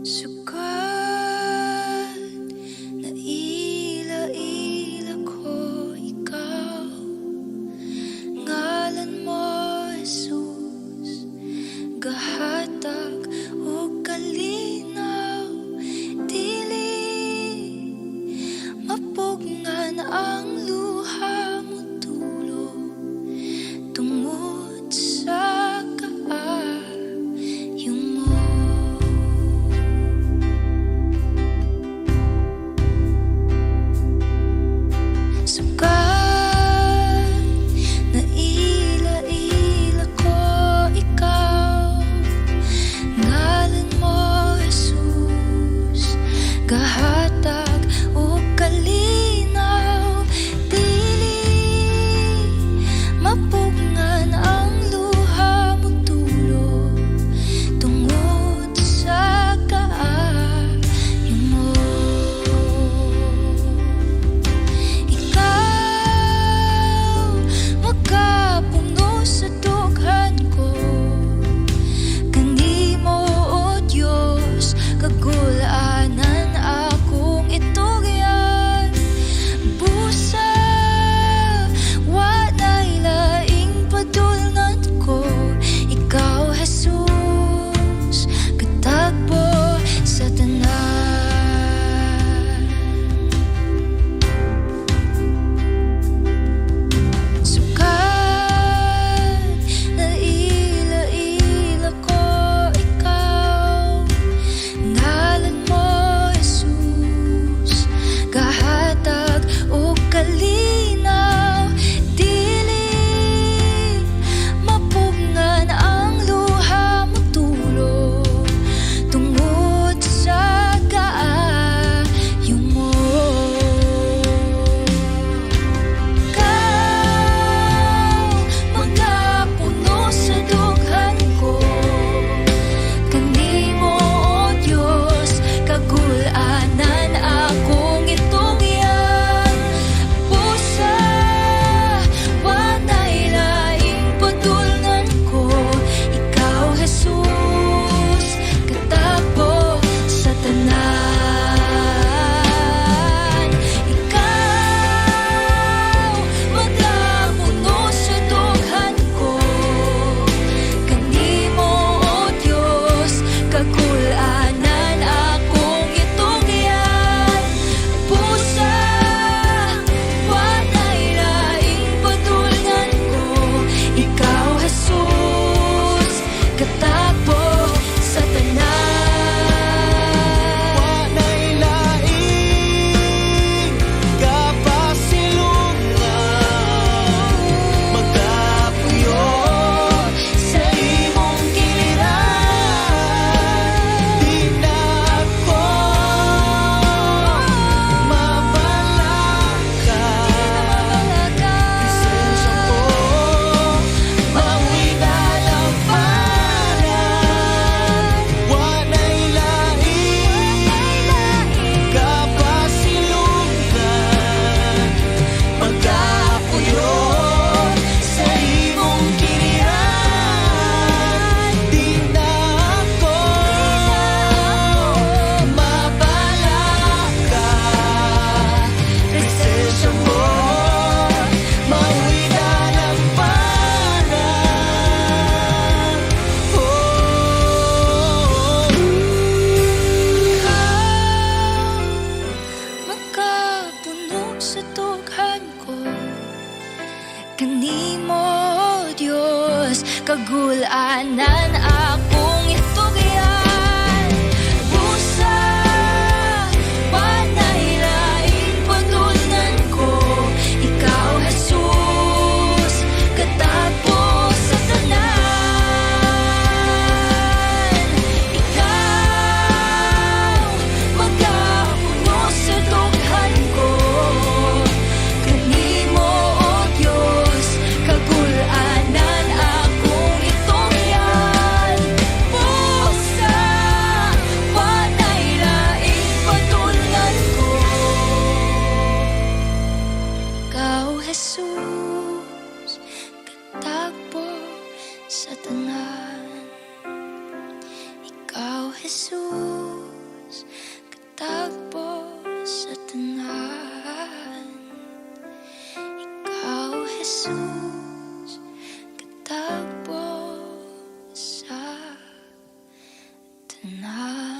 Sukat na ila-ila ko ikaw, ngalan mo Jesus, gahatag o kalinaw, dili mapugngan ang luha mo tulo tungod sa kaayo mo. Sukat na ila-ila ko ikaw, ngalan mo Jesus, gahatag o kalinaw, dili mapugngan ang luha mo tulo tungod sa kaayo mo. Ikaw makapuno sa dughan ko, kanimo o Diyos kagulanan akong itugyan. Busa walay laing padulngan ko, ikaw Jesus, katagbo sa tanan. Sukat na ila-ila ko ikaw, ngalan mo Jesus, gahatag o kalinaw, dili mapugngan ang luha mo tulo tungod sa kaayo mo. Ikaw magapuno sa dughan ko, kanimo o Diyos kagulanan akong itugyan. Busa walay laing padulngan ko, ikaw Jesus, katagbo sa tanan. Ikaw magapuno sa dughan ko, kanimo o Diyos kagulanan akong itugyan. Busa walay laing padulngan ko, ikaw Jesus, katagbo sa tanan. Walay laing kapasilungan, magkapuyo Sa imong giliran, di na ako mabalaka. Lisensya mo, mauwi na lang paran. walay laing kapasilungan, magkapuyo Sa imong giliran, di na ako mabalaka. Lisensya mo, mauwi na ng parang makapuno sa dughan ko, kanimo Diyos kagulanan akong itugyan. Busa walay laing padulngan ko, ikaw Jesus, katagbo sa tanan. Ikaw magapuno sa dughan ko, kanimo o Diyos kagulanan akong itugyan. Busa walay laing padulngan ko, ikaw Jesus, katagbo sa tanan. Ikaw Jesus, Jesus katagpo sa tanan.